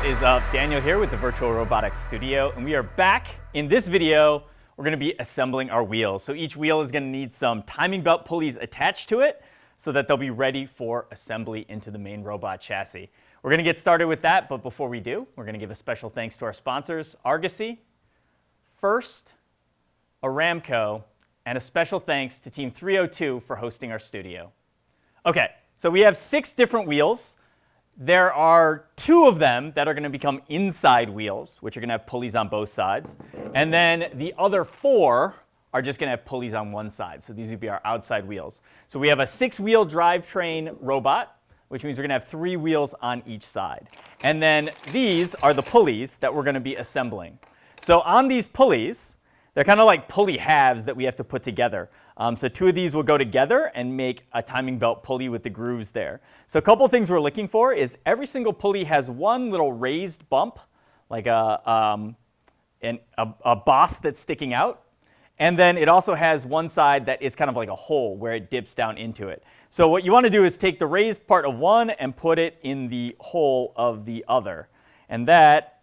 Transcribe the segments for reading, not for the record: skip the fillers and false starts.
What is up? Daniel here with the Virtual Robotics Studio, and we are back. In this video, we're going to be assembling our wheels. So each wheel is going to need some timing belt pulleys attached to it so that they'll be ready for assembly into the main robot chassis. We're going to get started with that, but before we do, we're going to give a special thanks to our sponsors, Argosy, First, Aramco, and a special thanks to Team 302 for hosting our studio. Okay, so we have 6 different wheels. There are 2 of them that are going to become inside wheels, which are going to have pulleys on both sides. And then the other 4 are just going to have pulleys on one side. So these would be our outside wheels. So we have a 6-wheel drivetrain robot, which means we're going to have 3 wheels on each side. And then these are the pulleys that we're going to be assembling. So on these pulleys, they're kind of like pulley halves that we have to put together. So 2 of these will go together and make a timing belt pulley with the grooves there. So a couple things we're looking for is every single pulley has one little raised bump, like a boss that's sticking out. And then it also has one side that is kind of like a hole where it dips down into it. So what you want to do is take the raised part of one and put it in the hole of the other. And that,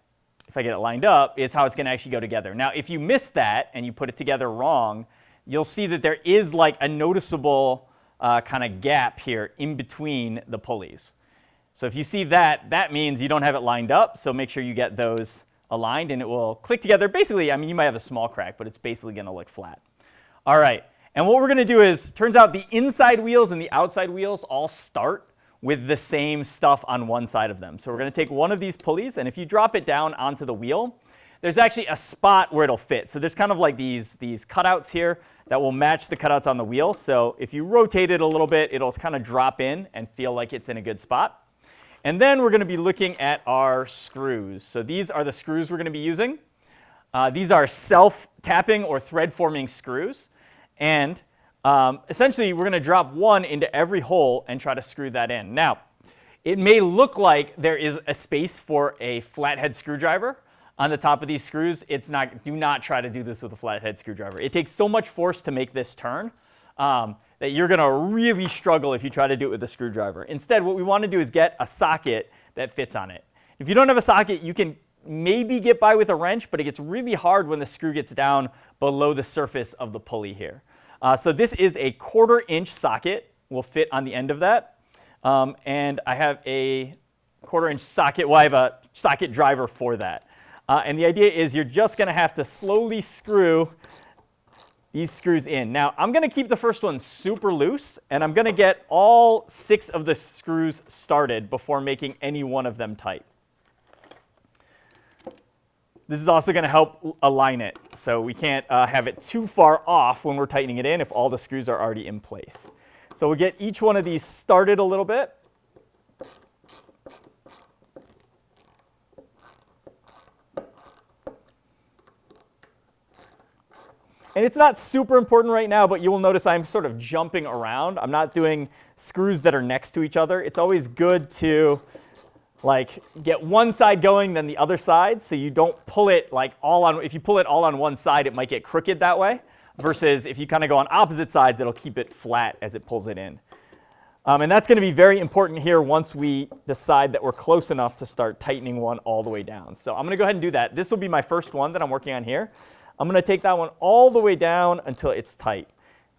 if I get it lined up, is how it's going to actually go together. Now, if you miss that and you put it together wrong, you'll see that there is like a noticeable kind of gap here in between the pulleys. So if you see that, that means you don't have it lined up. So make sure you get those aligned and it will click together. Basically, I mean, you might have a small crack, but it's basically going to look flat. All right. And what we're going to do is, turns out the inside wheels and the outside wheels all start with the same stuff on one side of them. So we're going to take one of these pulleys, and if you drop it down onto the wheel, there's actually a spot where it'll fit. So there's kind of like these cutouts here that will match the cutouts on the wheel. So if you rotate it a little bit, it'll kind of drop in and feel like it's in a good spot. And then we're going to be looking at our screws. So these are the screws we're going to be using. These are self-tapping or thread-forming screws. And essentially, we're going to drop one into every hole and try to screw that in. Now, it may look like there is a space for a flathead screwdriver on the top of these screws. It's not. Do not try to do this with a flathead screwdriver. It takes so much force to make this turn that you're going to really struggle if you try to do it with a screwdriver. Instead, what we want to do is get a socket that fits on it. If you don't have a socket, you can maybe get by with a wrench, but it gets really hard when the screw gets down below the surface of the pulley here. So this is a 1/4-inch socket. Will fit on the end of that. And I have a 1/4-inch socket. Well, I have a socket driver for that. And the idea is you're just going to have to slowly screw these screws in. Now, I'm going to keep the first one super loose, and I'm going to get all 6 of the screws started before making any one of them tight. This is also going to help align it, so we can't have it too far off when we're tightening it in if all the screws are already in place. So we'll get each one of these started a little bit. And it's not super important right now, but you will notice I'm sort of jumping around. I'm not doing screws that are next to each other. It's always good to like get one side going, then the other side, so you don't pull it like all on. If you pull it all on one side, it might get crooked that way. Versus if you kind of go on opposite sides, it'll keep it flat as it pulls it in. And that's going to be very important here once we decide that we're close enough to start tightening one all the way down. So I'm going to go ahead and do that. This will be my first one that I'm working on here. I'm going to take that one all the way down until it's tight.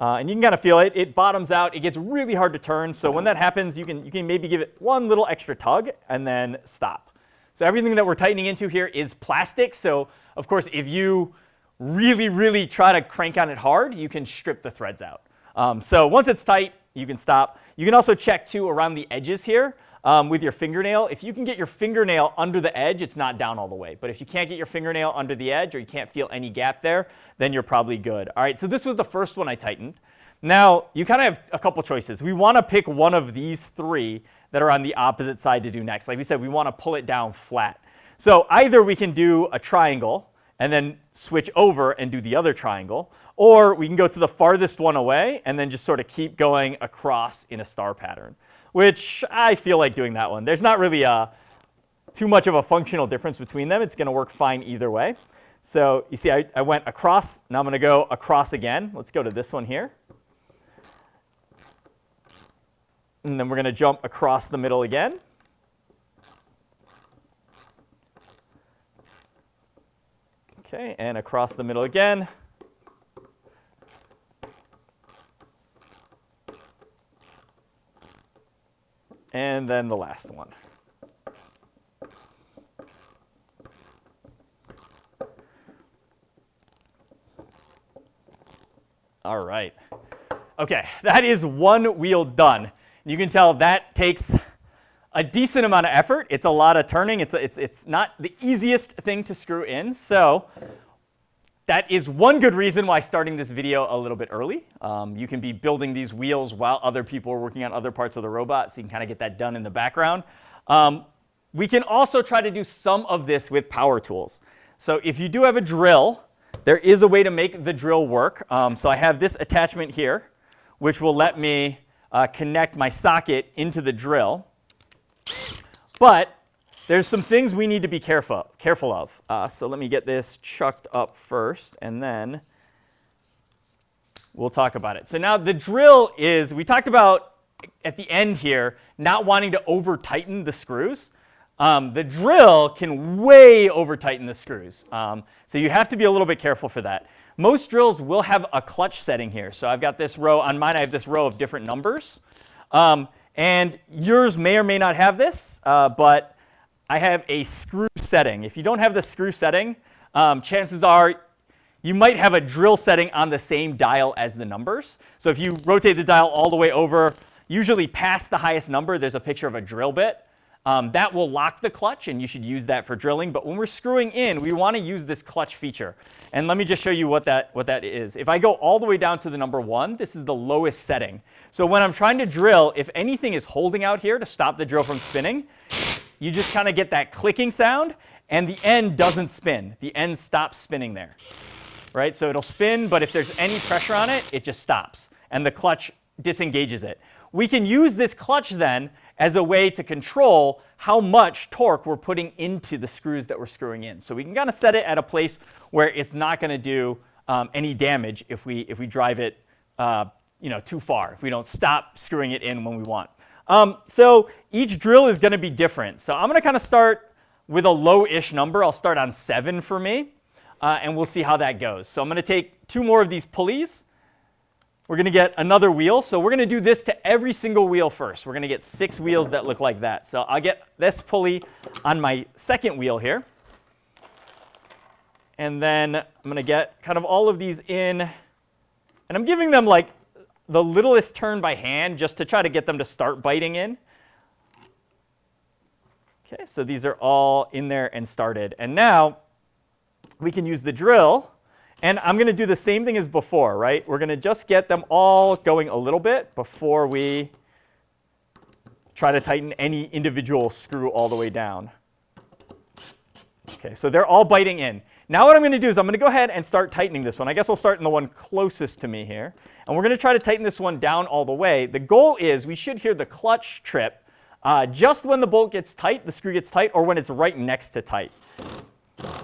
And you can kind of feel it. It bottoms out. It gets really hard to turn. So when that happens, you can maybe give it one little extra tug and then stop. So everything that we're tightening into here is plastic. So of course, if you really, really try to crank on it hard, you can strip the threads out. So once it's tight, you can stop. You can also check too around the edges here with your fingernail. If you can get your fingernail under the edge, it's not down all the way. But if you can't get your fingernail under the edge or you can't feel any gap there, then you're probably good. All right, so this was the first one I tightened. Now, you kind of have a couple choices. We want to pick one of these 3 that are on the opposite side to do next. Like we said, we want to pull it down flat. So either we can do a triangle and then switch over and do the other triangle, or we can go to the farthest one away and then just sort of keep going across in a star pattern, which I feel like doing that one. There's not really too much of a functional difference between them. It's going to work fine either way. So you see, I went across. Now I'm going to go across again. Let's go to this one here. And then we're going to jump across the middle again. Okay, and across the middle again. And then the last one. All right. Okay, that is one wheel done. You can tell that takes a decent amount of effort. It's a lot of turning. It's not the easiest thing to screw in. So that is one good reason why starting this video a little bit early. You can be building these wheels while other people are working on other parts of the robot, so you can kind of get that done in the background. We can also try to do some of this with power tools. So if you do have a drill, there is a way to make the drill work. So I have this attachment here, which will let me connect my socket into the drill. But there's some things we need to be careful of. So let me get this chucked up first, and then we'll talk about it. So now the drill is, we talked about at the end here, not wanting to over-tighten the screws. The drill can way over-tighten the screws. So you have to be a little bit careful for that. Most drills will have a clutch setting here. So I've got this row, on mine I have this row of different numbers. And yours may or may not have this, but I have a screw setting. If you don't have the screw setting, chances are you might have a drill setting on the same dial as the numbers. So if you rotate the dial all the way over, usually past the highest number, there's a picture of a drill bit. That will lock the clutch, and you should use that for drilling. But when we're screwing in, we want to use this clutch feature. And let me just show you what that is. If I go all the way down to the number 1, this is the lowest setting. So when I'm trying to drill, if anything is holding out here to stop the drill from spinning, you just kind of get that clicking sound, and the end doesn't spin. The end stops spinning there, right? So it'll spin, but if there's any pressure on it, it just stops, and the clutch disengages it. We can use this clutch then as a way to control how much torque we're putting into the screws that we're screwing in. So we can kind of set it at a place where it's not going to do any damage if we drive it too far, if we don't stop screwing it in when we want. So each drill is going to be different. So I'm going to kind of start with a low-ish number. I'll start on 7 for me, and we'll see how that goes. So I'm going to take 2 more of these pulleys. We're going to get another wheel. So we're going to do this to every single wheel first. We're going to get 6 wheels that look like that. So I'll get this pulley on my second wheel here. And then I'm going to get kind of all of these in. And I'm giving them like the littlest turn by hand just to try to get them to start biting in. Okay, so these are all in there and started. And now we can use the drill. And I'm going to do the same thing as before, right? We're going to just get them all going a little bit before we try to tighten any individual screw all the way down. Okay, so they're all biting in. Now what I'm going to do is I'm going to go ahead and start tightening this one. I guess I'll start in the one closest to me here. And we're going to try to tighten this one down all the way. The goal is we should hear the clutch trip just when the bolt gets tight, the screw gets tight, or when it's right next to tight.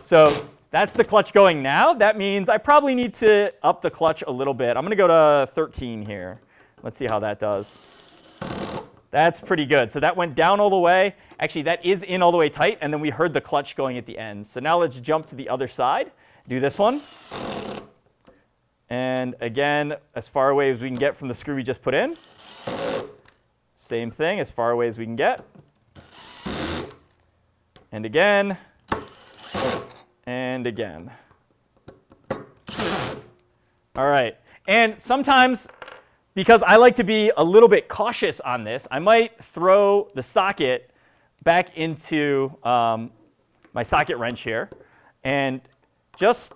So that's the clutch going now. That means I probably need to up the clutch a little bit. I'm going to go to 13 here. Let's see how that does. That's pretty good. So that went down all the way. Actually, that is in all the way tight, and then we heard the clutch going at the end. So now let's jump to the other side. Do this one. And again, as far away as we can get from the screw we just put in. Same thing, as far away as we can get. And again. And again. All right. And sometimes, because I like to be a little bit cautious on this, I might throw the socket back into my socket wrench here and just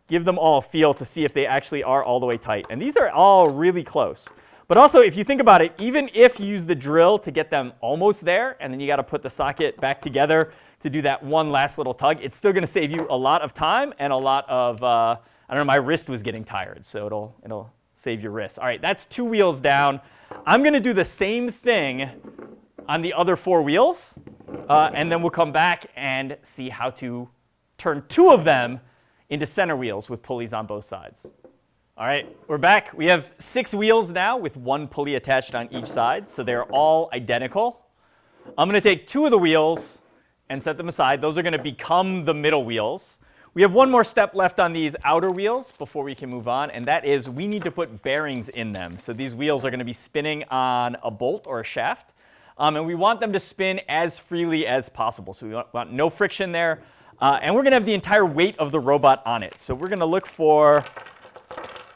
give them all a feel to see if they actually are all the way tight. And these are all really close. But also, if you think about it, even if you use the drill to get them almost there, and then you got to put the socket back together to do that one last little tug, it's still going to save you a lot of time and a lot of, I don't know, my wrist was getting tired, so it'll save your wrist. All right, that's 2 wheels down. I'm going to do the same thing on the other 4 wheels, and then we'll come back and see how to turn 2 of them into center wheels with pulleys on both sides. All right, we're back. We have 6 wheels now with 1 pulley attached on each side, so they're all identical. I'm going to take 2 of the wheels and set them aside. Those are going to become the middle wheels. We have one more step left on these outer wheels before we can move on, and that is we need to put bearings in them. So these wheels are going to be spinning on a bolt or a shaft, and we want them to spin as freely as possible. So we want no friction there, and we're going to have the entire weight of the robot on it. So we're going to look for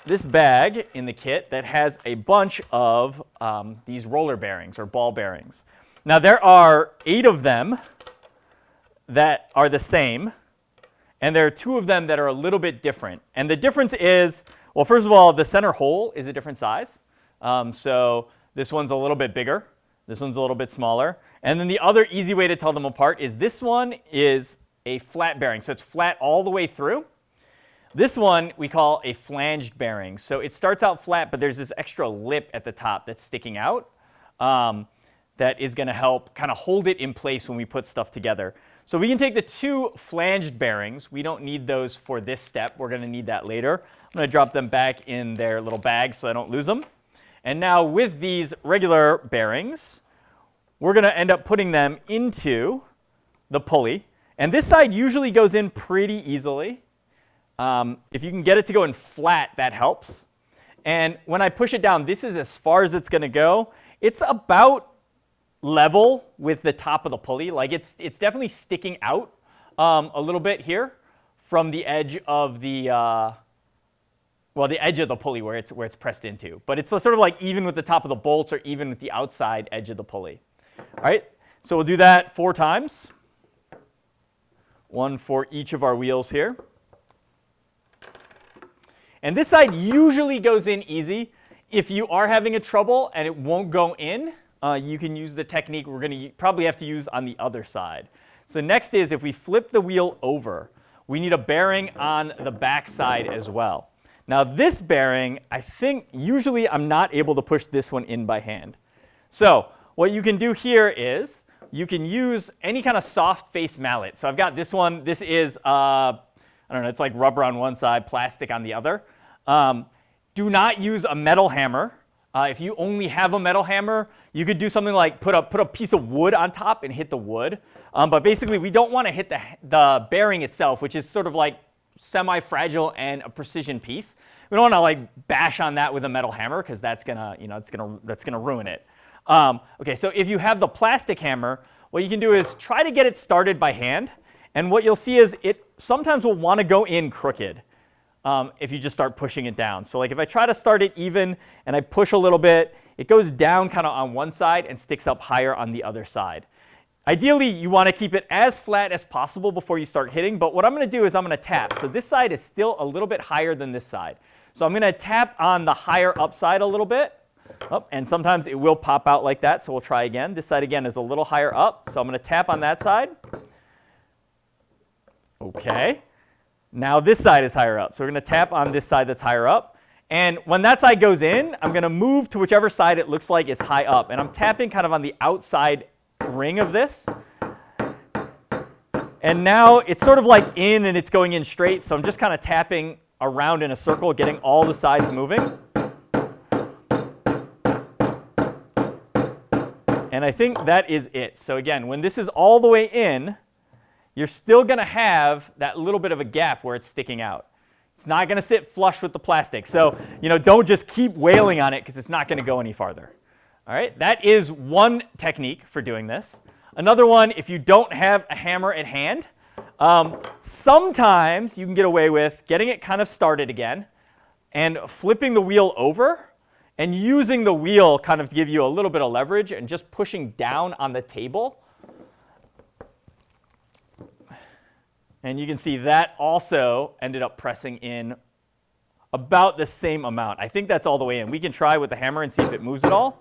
this bag in the kit that has a bunch of these roller bearings or ball bearings. Now there are 8 of them that are the same, and there are 2 of them that are a little bit different. And the difference is, well, first of all, the center hole is a different size. So this one's a little bit bigger. This one's a little bit smaller. And then the other easy way to tell them apart is this one is a flat bearing. So it's flat all the way through. This one we call a flanged bearing. So it starts out flat, but there's this extra lip at the top that's sticking out that is going to help kind of hold it in place when we put stuff together. So we can take the 2 flanged bearings. We don't need those for this step. We're going to need that later. I'm going to drop them back in their little bag so I don't lose them. And now with these regular bearings, we're going to end up putting them into the pulley. And this side usually goes in pretty easily. If you can get it to go in flat, that helps. And when I push it down, this is as far as it's going to go. It's about level with the top of the pulley. Like it's definitely sticking out a little bit here from the edge of the the edge of the pulley where it's pressed into. But it's sort of like even with the top of the bolts or even with the outside edge of the pulley. All right, so we'll do that 4 times. 1 for each of our wheels here. And this side usually goes in easy. If you are having a trouble and it won't go in, you can use the technique we're going to probably have to use on the other side. So next is if we flip the wheel over, we need a bearing on the back side as well. Now this bearing, I think usually I'm not able to push this one in by hand. So what you can do here is you can use any kind of soft face mallet. So I've got this one. This is, I don't know, it's like rubber on one side, plastic on the other. Do not use a metal hammer. If you only have a metal hammer, you could do something like put a piece of wood on top and hit the wood. But basically, we don't want to hit the bearing itself, which is sort of like semi-fragile and a precision piece. We don't want to like bash on that with a metal hammer because that's gonna ruin it. Okay, so if you have the plastic hammer, what you can do is try to get it started by hand. And what you'll see is it sometimes will want to go in crooked. If you just start pushing it down. So like if I try to start it even and I push a little bit, it goes down kind of on one side and sticks up higher on the other side. Ideally, you want to keep it as flat as possible before you start hitting, but what I'm going to do is I'm going to tap. So this side is still a little bit higher than this side. So I'm going to tap on the higher up side a little bit, and sometimes it will pop out like that, so we'll try again. This side again is a little higher up, so I'm going to tap on that side. Okay. Now this side is higher up. So we're going to tap on this side that's higher up. And when that side goes in, I'm going to move to whichever side it looks like is high up. And I'm tapping kind of on the outside ring of this. And now it's sort of like in and it's going in straight. So I'm just kind of tapping around in a circle, getting all the sides moving. And I think that is it. So again, when this is all the way in, you're still going to have that little bit of a gap where it's sticking out. It's not going to sit flush with the plastic. So, don't just keep wailing on it because it's not going to go any farther. All right, that is one technique for doing this. Another one, if you don't have a hammer at hand, sometimes you can get away with getting it kind of started again and flipping the wheel over and using the wheel kind of to give you a little bit of leverage and just pushing down on the table. And you can see that also ended up pressing in about the same amount. I think that's all the way in. We can try with the hammer and see if it moves at all.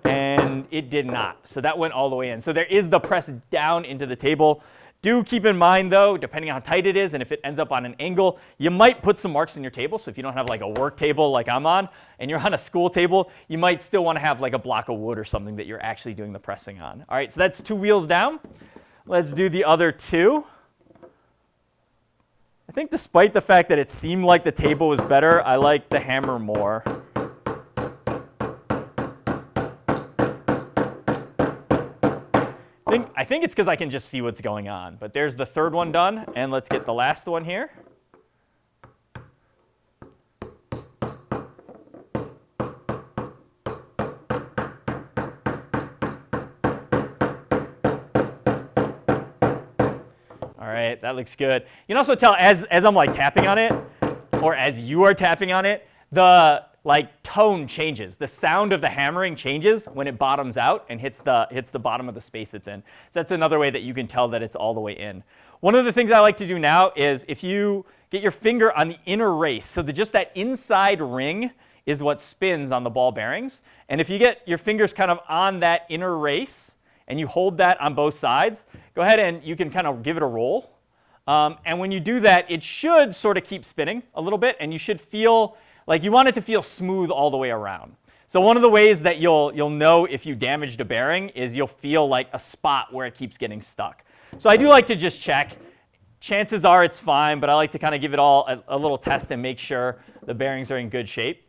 And it did not. So that went all the way in. So there is the press down into the table. Do keep in mind, though, depending on how tight it is and if it ends up on an angle, you might put some marks in your table. So if you don't have like a work table like I'm on and you're on a school table, you might still want to have like a block of wood or something that you're actually doing the pressing on. All right, so that's 2 wheels down. Let's do the other 2. I think despite the fact that it seemed like the table was better, I like the hammer more. I think it's because I can just see what's going on. But there's the third one done, and let's get the last one here. All right, that looks good. You can also tell as I'm like tapping on it, or as you are tapping on it, the tone changes. The sound of the hammering changes when it bottoms out and hits the bottom of the space it's in. So that's another way that you can tell that it's all the way in. One of the things I like to do now is if you get your finger on the inner race, so just that inside ring is what spins on the ball bearings. And if you get your fingers kind of on that inner race and you hold that on both sides, go ahead and you can kind of give it a roll. And when you do that, it should sort of keep spinning a little bit, and you should feel like you want it to feel smooth all the way around. So one of the ways that you'll know if you damaged a bearing is you'll feel like a spot where it keeps getting stuck. So I do like to just check. Chances are it's fine, but I like to kind of give it all a little test and make sure the bearings are in good shape.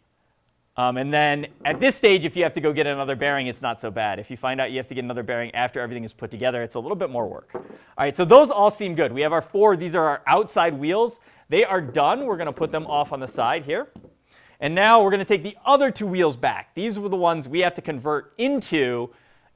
And then at this stage, if you have to go get another bearing, it's not so bad. If you find out you have to get another bearing after everything is put together, it's a little bit more work. All right, so those all seem good. We have our 4. These are our outside wheels. They are done. We're going to put them off on the side here. And now we're going to take the other 2 wheels back. These were the ones we have to convert into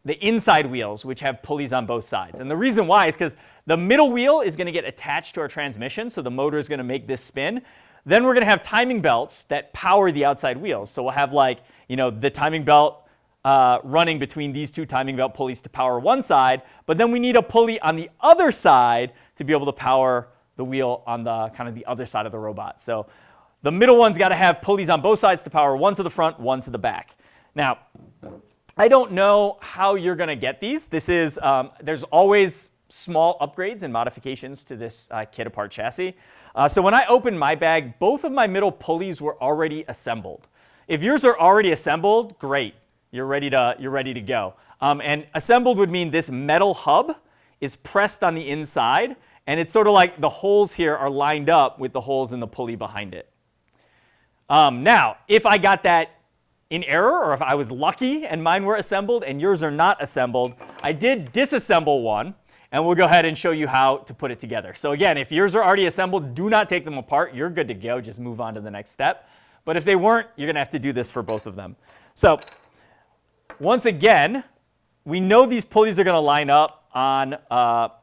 the inside wheels, which have pulleys on both sides. And the reason why is because the middle wheel is going to get attached to our transmission, so the motor is going to make this spin. Then we're going to have timing belts that power the outside wheels. So we'll have the timing belt running between these 2 timing belt pulleys to power one side, but then we need a pulley on the other side to be able to power the wheel on the kind of the other side of the robot. So the middle one's got to have pulleys on both sides to power one to the front, one to the back. Now, I don't know how you're going to get these. There's always small upgrades and modifications to this kit-apart chassis. So when I opened my bag, both of my middle pulleys were already assembled. If yours are already assembled, great. You're ready to go. And assembled would mean this metal hub is pressed on the inside, and it's sort of like the holes here are lined up with the holes in the pulley behind it. Now, if I got that in error, or if I was lucky and mine were assembled and yours are not assembled, I did disassemble one, and we'll go ahead and show you how to put it together. So again, if yours are already assembled, do not take them apart. You're good to go. Just move on to the next step. But if they weren't, you're going to have to do this for both of them. So once again, we know these pulleys are going to line up on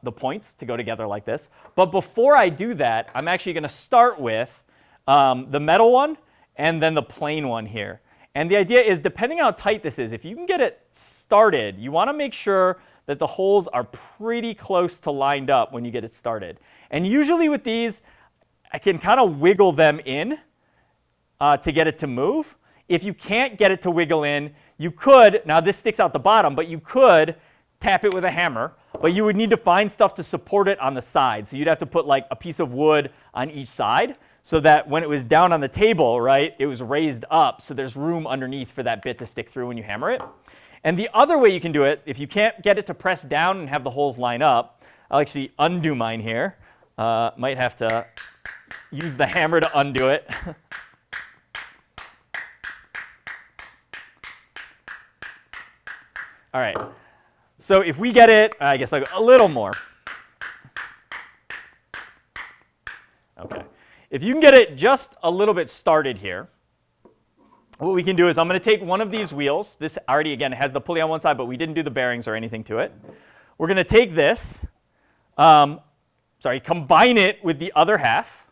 the points to go together like this. But before I do that, I'm actually going to start with the metal one and then the plain one here. And the idea is, depending on how tight this is, if you can get it started, you want to make sure that the holes are pretty close to lined up when you get it started. And usually with these, I can kind of wiggle them in to get it to move. If you can't get it to wiggle in, you could, now this sticks out the bottom, but you could tap it with a hammer, but you would need to find stuff to support it on the side. So you'd have to put like a piece of wood on each side, so that when it was down on the table, right, it was raised up, so there's room underneath for that bit to stick through when you hammer it. And the other way you can do it, if you can't get it to press down and have the holes line up, I'll actually undo mine here. Might have to use the hammer to undo it. All right, so if we get it, I guess I'll go a little more. Okay. If you can get it just a little bit started here, what we can do is I'm going to take one of these wheels. This already, again, has the pulley on one side, but we didn't do the bearings or anything to it. We're going to take this, combine it with the other half.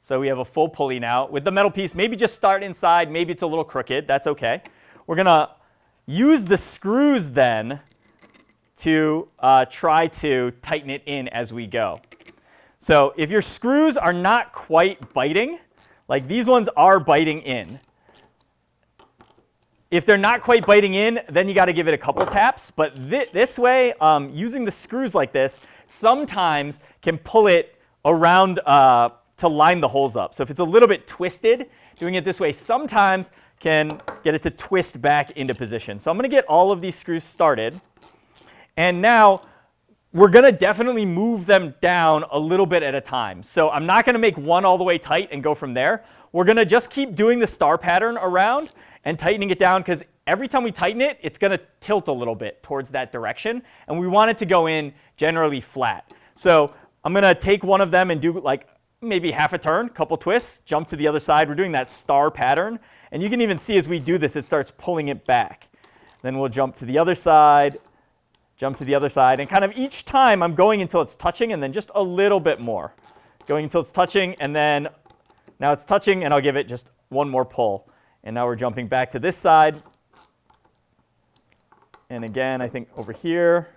So we have a full pulley now. With the metal piece, maybe just start inside. Maybe it's a little crooked. That's OK. We're going to use the screws then to try to tighten it in as we go. So if your screws are not quite biting, like these ones are biting in. If they're not quite biting in, then you got to give it a couple taps. But this way, using the screws like this, sometimes can pull it around to line the holes up. So if it's a little bit twisted, doing it this way sometimes can get it to twist back into position. So I'm going to get all of these screws started. And now we're going to definitely move them down a little bit at a time. So I'm not going to make one all the way tight and go from there. We're going to just keep doing the star pattern around. and tightening it down, because every time we tighten it, it's going to tilt a little bit towards that direction, and we want it to go in generally flat. So I'm going to take one of them and do like maybe half a turn, couple twists, jump to the other side. We're doing that star pattern, and you can even see as we do this, it starts pulling it back. Then we'll jump to the other side, jump to the other side, and kind of each time I'm going until it's touching, and then just a little bit more. Going until it's touching, and then now it's touching, and I'll give it just one more pull. And now we're jumping back to this side. And again, I think over here,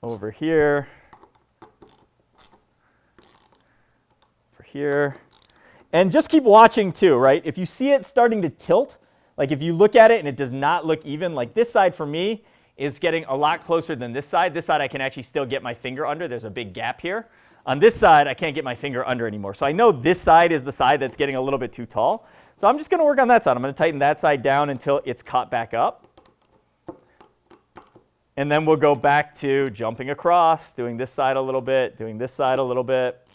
over here, over here. And just keep watching too, right? If you see it starting to tilt, like if you look at it and it does not look even, like this side for me is getting a lot closer than this side. This side I can actually still get my finger under. There's a big gap here. On this side, I can't get my finger under anymore. So I know this side is the side that's getting a little bit too tall. So I'm just going to work on that side. I'm going to tighten that side down until it's caught back up. And then we'll go back to jumping across, doing this side a little bit, doing this side a little bit.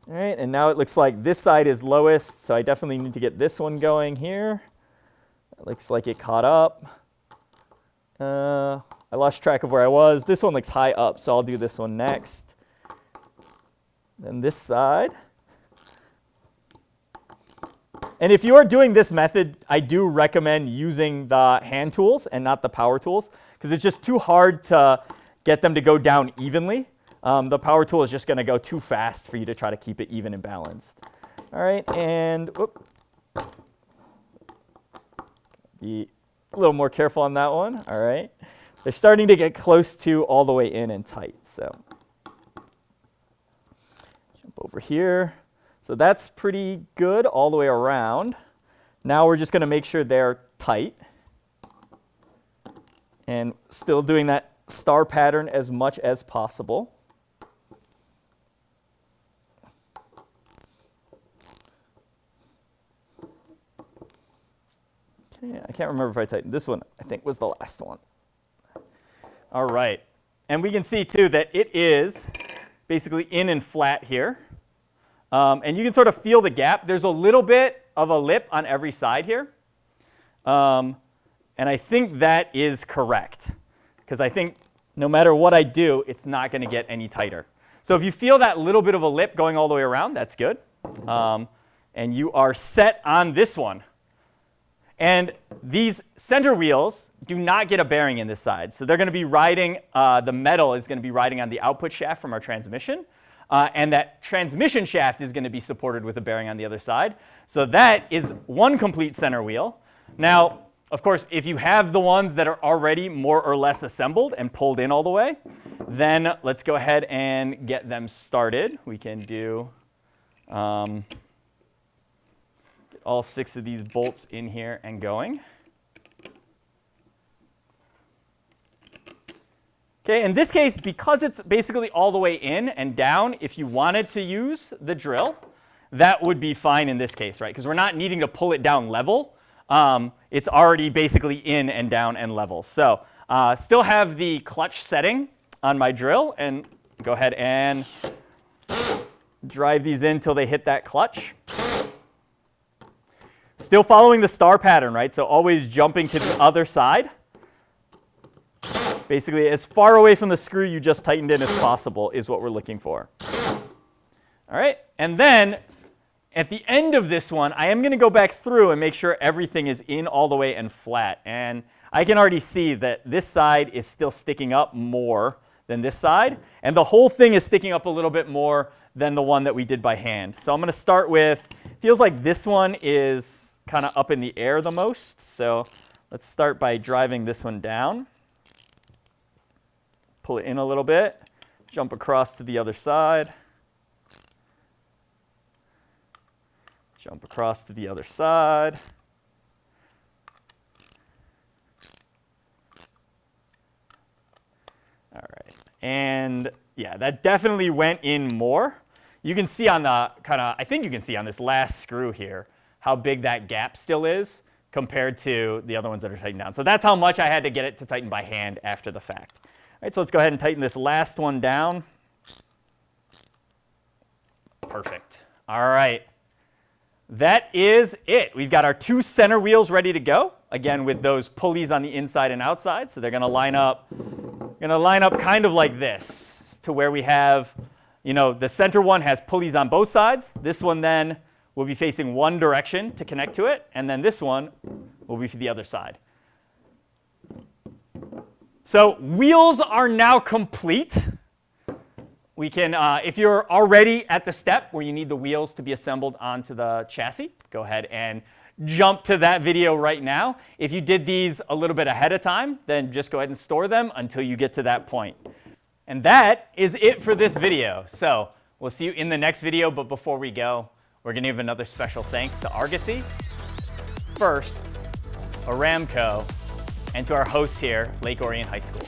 All right, and now it looks like this side is lowest, so I definitely need to get this one going here. It looks like it caught up. I lost track of where I was. This one looks high up, so I'll do this one next. Then this side. And if you are doing this method, I do recommend using the hand tools and not the power tools, because it's just too hard to get them to go down evenly. The power tool is just going to go too fast for you to try to keep it even and balanced. All right, and whoop. Be a little more careful on that one. All right. They're starting to get close to all the way in and tight. So jump over here. So that's pretty good all the way around. Now we're just going to make sure they're tight. And still doing that star pattern as much as possible. I can't remember if I tightened this one. I think was the last one. All right. And we can see, too, that it is basically in and flat here. And you can sort of feel the gap. There's a little bit of a lip on every side here. And I think that is correct, because I think no matter what I do, it's not going to get any tighter. So if you feel that little bit of a lip going all the way around, that's good. And you are set on this one. And these center wheels do not get a bearing in this side. So they're going to be riding, the metal is going to be riding on the output shaft from our transmission. And that transmission shaft is going to be supported with a bearing on the other side. So that is one complete center wheel. Now, of course, if you have the ones that are already more or less assembled and pulled in all the way, then let's go ahead and get them started. We can do get all 6 of these bolts in here and going. Okay, in this case, because it's basically all the way in and down, if you wanted to use the drill, that would be fine in this case, right? Because we're not needing to pull it down level. It's already basically in and down and level. So still have the clutch setting on my drill, and go ahead and drive these in until they hit that clutch. Still following the star pattern, right? So always jumping to the other side. Basically, as far away from the screw you just tightened in as possible is what we're looking for. All right, and then at the end of this one, I am going to go back through and make sure everything is in all the way and flat. And I can already see that this side is still sticking up more than this side, and the whole thing is sticking up a little bit more than the one that we did by hand. So I'm going to start with, feels like this one is kind of up in the air the most. So let's start by driving this one down. Pull it in a little bit, jump across to the other side, jump across to the other side. All right, and yeah, that definitely went in more. You can see on the I think you can see on this last screw here how big that gap still is compared to the other ones that are tightened down. So that's how much I had to get it to tighten by hand after the fact. All right, so let's go ahead and tighten this last one down. All right. That is it. We've got our 2 center wheels ready to go. Again, with those pulleys on the inside and outside. So they're going to line up kind of like this, to where we have, the center one has pulleys on both sides. This one then will be facing one direction to connect to it, and then this one will be for the other side. So wheels are now complete. We can, if you're already at the step where you need the wheels to be assembled onto the chassis, go ahead and jump to that video right now. If you did these a little bit ahead of time, then just go ahead and store them until you get to that point. And that is it for this video. So we'll see you in the next video, but before we go, we're going to give another special thanks to Argosy, first, Aramco, and to our hosts here, Lake Orion High School.